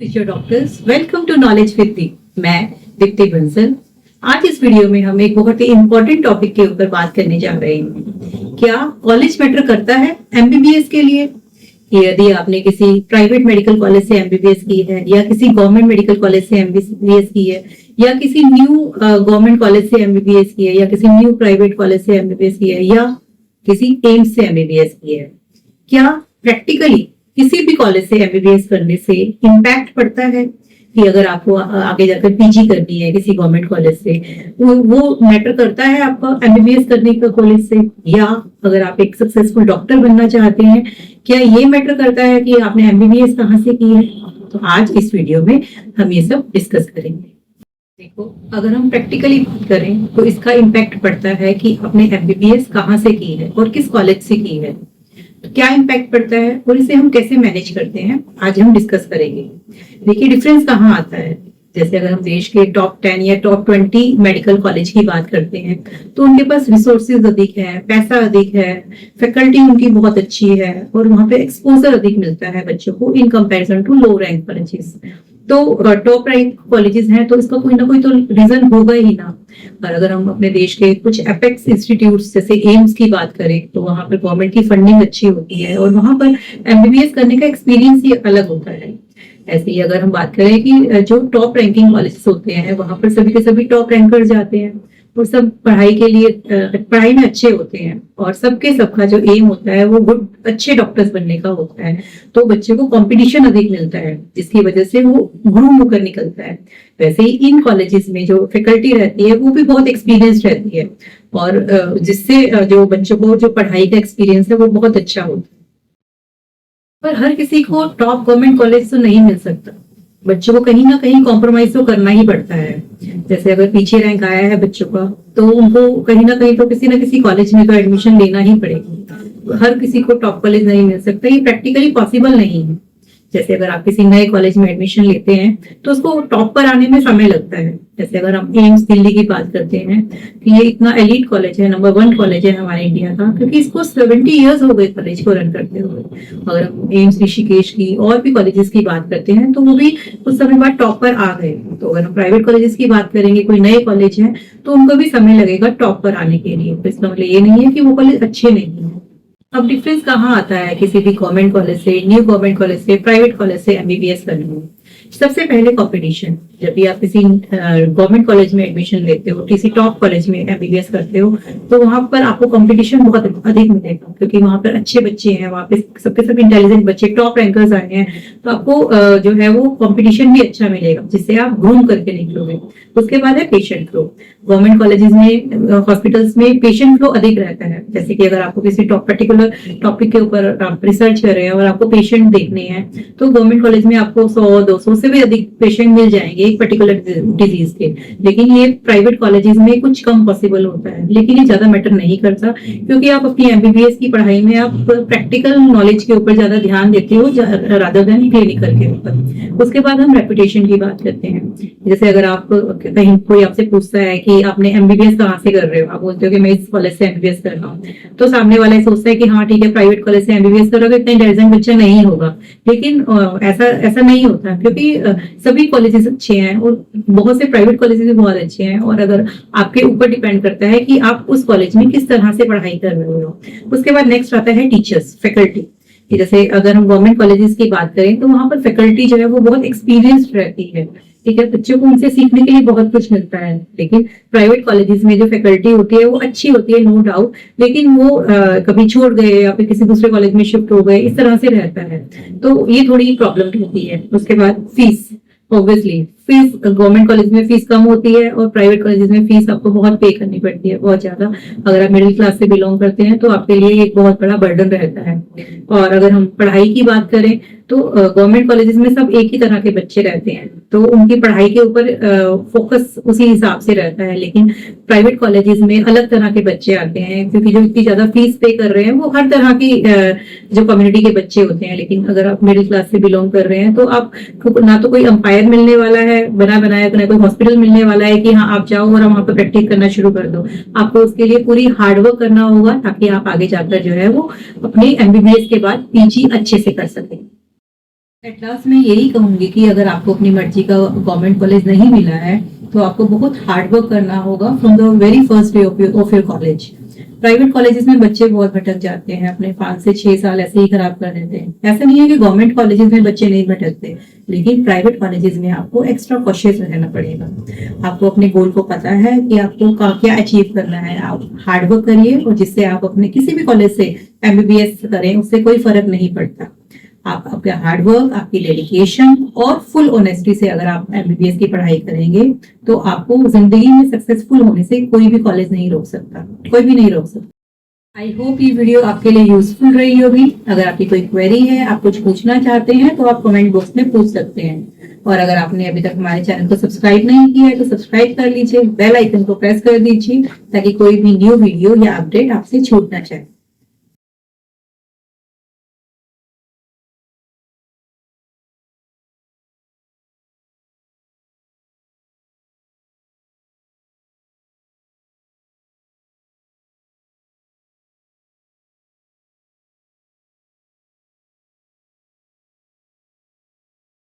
Doctors welcome to knowledge with D. मैं दीप्ति बंसल। आज इस वीडियो में हम एक बहुत ही इंपॉर्टेंट टॉपिक के ऊपर बात करने जा रहे हैं। क्या कॉलेज मैटर करता है एमबीबीएस के लिए? यदि आपने किसी प्राइवेट मेडिकल कॉलेज से एमबीबीएस की है या किसी गवर्नमेंट मेडिकल कॉलेज से एमबीबीएस की है या किसी न्यू गवर्नमेंट कॉलेज से एमबीबीएस की है या किसी न्यू प्राइवेट कॉलेज से एमबीबीएस की है या किसी एम्स से एमबीबीएस की है, क्या प्रैक्टिकली किसी भी कॉलेज से एमबीबीएस करने से इम्पैक्ट पड़ता है कि अगर आपको आगे जाकर पीजी करनी है किसी गवर्नमेंट कॉलेज से, वो मैटर करता है आपका एमबीबीएस करने का कॉलेज से? या अगर आप एक सक्सेसफुल डॉक्टर बनना चाहते हैं, क्या ये मैटर करता है कि आपने एमबीबीएस कहाँ से की है? तो आज इस वीडियो में हम ये सब डिस्कस करेंगे। देखो, अगर हम प्रैक्टिकली बात करें तो इसका इम्पैक्ट पड़ता है कि आपने एमबीबीएस कहाँ से की है और किस कॉलेज से की है, क्या इम्पैक्ट पड़ता है और इसे हम कैसे मैनेज करते हैं, आज हम डिस्कस करेंगे। देखिए, डिफरेंस कहाँ आता है। जैसे अगर हम देश के टॉप 10 या टॉप 20 मेडिकल कॉलेज की बात करते हैं तो उनके पास रिसोर्सेज अधिक है, पैसा अधिक है, फैकल्टी उनकी बहुत अच्छी है और वहां पे एक्सपोजर अधिक मिलता है बच्चों को in comparison to low rank colleges. तो टॉप रैंक कॉलेजेस हैं तो इसका कोई ना कोई तो रीजन होगा ही ना। और अगर हम अपने देश के कुछ एपेक्स इंस्टीट्यूट्स जैसे एम्स की बात करें तो वहां पर गवर्नमेंट की फंडिंग अच्छी होती है और वहां पर एमबीबीएस करने का एक्सपीरियंस ही अलग होता है। ऐसे ही अगर हम बात करें कि जो टॉप रैंकिंग कॉलेजेस होते हैं वहां पर सभी के सभी टॉप रैंकर जाते हैं और सब पढ़ाई के लिए पढ़ाई में अच्छे होते हैं और सबका जो एम होता है वो गुड अच्छे डॉक्टर्स बनने का होता है। तो बच्चे को कंपटीशन अधिक मिलता है जिसकी वजह से वो ग्रूम होकर निकलता है। वैसे ही इन कॉलेजेस में जो फैकल्टी रहती है वो भी बहुत एक्सपीरियंस्ड रहती है और जिससे जो बच्चों को जो पढ़ाई का एक्सपीरियंस है वो बहुत अच्छा होता है। पर हर किसी को टॉप गवर्नमेंट कॉलेज तो नहीं मिल सकता, बच्चों को कहीं ना कहीं कॉम्प्रोमाइज तो करना ही पड़ता है। जैसे अगर पीछे रैंक आया है बच्चों का तो उनको कहीं ना कहीं तो किसी ना किसी कॉलेज में तो एडमिशन लेना ही पड़ेगा। हर किसी को टॉप कॉलेज नहीं मिल सकता, ये प्रैक्टिकली पॉसिबल नहीं है। जैसे अगर आप किसी नए कॉलेज में एडमिशन लेते हैं तो उसको टॉप पर आने में समय लगता है। जैसे अगर हम एम्स दिल्ली की बात करते हैं कि ये इतना एलीट कॉलेज है, नंबर 1 कॉलेज है हमारे इंडिया का, क्योंकि इसको 70 इयर्स हो गए कॉलेज को रन करते हुए। अगर हम एम्स ऋषिकेश की और भी कॉलेजेस की बात करते हैं तो वो भी कुछ समय बाद टॉप पर आ गए। तो अगर हम प्राइवेट कॉलेजेस की बात करेंगे, कोई नए कॉलेज है तो उनको भी समय लगेगा टॉप पर आने के लिए। तो इसका मतलब ये नहीं है कि वो कॉलेज अच्छे नहीं है। अब डिफरेंस कहाँ आता है किसी भी गवर्नमेंट कॉलेज से, न्यू गवर्नमेंट कॉलेज से, प्राइवेट कॉलेज से एमबीबीएस करने में? सबसे पहले कंपटीशन। जब भी आप किसी गवर्नमेंट कॉलेज में एडमिशन लेते हो, किसी टॉप कॉलेज में एमबीबीएस करते हो तो वहां पर आपको कंपटीशन बहुत अधिक मिलेगा क्योंकि वहां पर अच्छे बच्चे हैं, वहां पे सबके सब इंटेलिजेंट बच्चे टॉप रैंकर्स आए हैं। तो आपको जो है वो कंपटीशन भी अच्छा मिलेगा जिससे आप ग्रूम करके निकलोगे। उसके बाद है पेशेंट फ्लो। गवर्नमेंट कॉलेजेस में, हॉस्पिटल्स में पेशेंट फ्लो अधिक रहता है। जैसे कि अगर आपको किसी पर्टिकुलर टॉपिक के ऊपर आप रिसर्च कर रहे हैं और आपको पेशेंट देखने हैं तो गवर्नमेंट कॉलेज में आपको 100-200 से भी अधिक पेशेंट मिल जाएंगे एक पर्टिकुलर डिजीज के। लेकिन ये प्राइवेट कॉलेजेस में कुछ कम पॉसिबल होता है, लेकिन ये ज्यादा मैटर नहीं करता क्योंकि आप अपनी एमबीबीएस की पढ़ाई में आप प्रैक्टिकल नॉलेज के ऊपर ज्यादा ध्यान देते हो रादर देन क्लिनिकल के ऊपर। उसके बाद हम रेपुटेशन की बात करते हैं। जैसे अगर आप कहीं कोई आपसे पूछता है कि आपने एमबीबीएस कहाँ से कर रहे हो, आप बोलते हो कि मैं इस कॉलेज से एमबीबीएस कर रहा हूँ, तो सामने वाला सोचता है कि हाँ ठीक है, प्राइवेट कॉलेज से एमबीबीएस करोगे इतना इंटेलिजेंट बच्चा नहीं होगा। लेकिन ऐसा नहीं होता क्योंकि सभी कॉलेजेस अच्छे हैं और बहुत से प्राइवेट कॉलेजेस भी बहुत अच्छे हैं और अगर आपके ऊपर डिपेंड करता है कि आप उस कॉलेज में किस तरह से पढ़ाई कर रहे हो। उसके बाद नेक्स्ट आता है टीचर्स, फैकल्टी। जैसे अगर हम गवर्नमेंट कॉलेजेस की बात करें तो वहां पर फैकल्टी जो है वो बहुत एक्सपीरियंस्ड रहती है। ठीक है, बच्चों को उनसे सीखने के लिए बहुत कुछ मिलता है। लेकिन प्राइवेट कॉलेजेस में जो फैकल्टी होती है वो अच्छी होती है, नो डाउट, लेकिन वो कभी छोड़ गए या फिर किसी दूसरे कॉलेज में शिफ्ट हो गए, इस तरह से रहता है। तो ये थोड़ी प्रॉब्लम होती है। उसके बाद fees, obviously fees government college में फीस कम होती है और प्राइवेट कॉलेज में फीस आपको बहुत पे करनी पड़ती है, बहुत ज्यादा। अगर आप मिडिल क्लास से बिलोंग करते हैं तो आपके लिए एक बहुत बड़ा बर्डन रहता है। और अगर हम पढ़ाई की बात करें तो गवर्नमेंट कॉलेजेस में सब एक ही तरह के बच्चे रहते हैं तो उनकी पढ़ाई के ऊपर फोकस उसी हिसाब से रहता है। लेकिन प्राइवेट कॉलेजेस में अलग तरह के बच्चे आते हैं क्योंकि जो इतनी ज्यादा फीस पे कर रहे हैं वो हर तरह की जो कम्युनिटी के बच्चे होते हैं। लेकिन अगर आप मिडिल क्लास से बिलोंग कर रहे हैं तो आप ना तो कोई अंपायर मिलने वाला है बना बनाया, ना कोई हॉस्पिटल मिलने वाला है कि हाँ आप जाओ और वहां पर प्रैक्टिस करना शुरू कर दो। आपको उसके लिए पूरी हार्डवर्क करना होगा ताकि आप आगे जाकर जो है वो अपने एमबीबीएस के बाद पीजी अच्छे से कर सकें। एट लास्ट मैं यही कहूंगी कि अगर आपको अपनी मर्जी का गवर्नमेंट कॉलेज नहीं मिला है तो आपको बहुत हार्ड वर्क करना होगा from the very first day of your college. Private colleges में बच्चे बहुत भटक जाते हैं, अपने 5 से 6 साल ऐसे ही खराब कर देते हैं। ऐसा नहीं है कि गवर्नमेंट कॉलेजेस में बच्चे नहीं भटकते, लेकिन प्राइवेट कॉलेजेस में आपको एक्स्ट्रा कॉशियस रहना पड़ेगा। आपको अपने गोल को पता है कि आपको क्या अचीव करना है, आप हार्ड वर्क करिए और जिससे आप अपने किसी भी कॉलेज से एमबीबीएस करें उससे कोई फर्क नहीं पड़ता। आप आपका हार्डवर्क, आपकी डेडिकेशन और फुल ऑनेस्टी से अगर आप एमबीबीएस की पढ़ाई करेंगे तो आपको जिंदगी में सक्सेसफुल होने से कोई भी कॉलेज नहीं रोक सकता, कोई भी नहीं रोक सकता। आई होप ये वीडियो आपके लिए यूजफुल रही होगी। अगर आपकी कोई क्वेरी है, आप कुछ पूछना चाहते हैं तो आप कमेंट बॉक्स में पूछ सकते हैं। और अगर आपने अभी तक हमारे चैनल को सब्सक्राइब नहीं किया है तो सब्सक्राइब कर लीजिए, बेल आइकन को प्रेस कर दीजिए ताकि कोई भी न्यू वीडियो या अपडेट आपसे छूट ना जाए।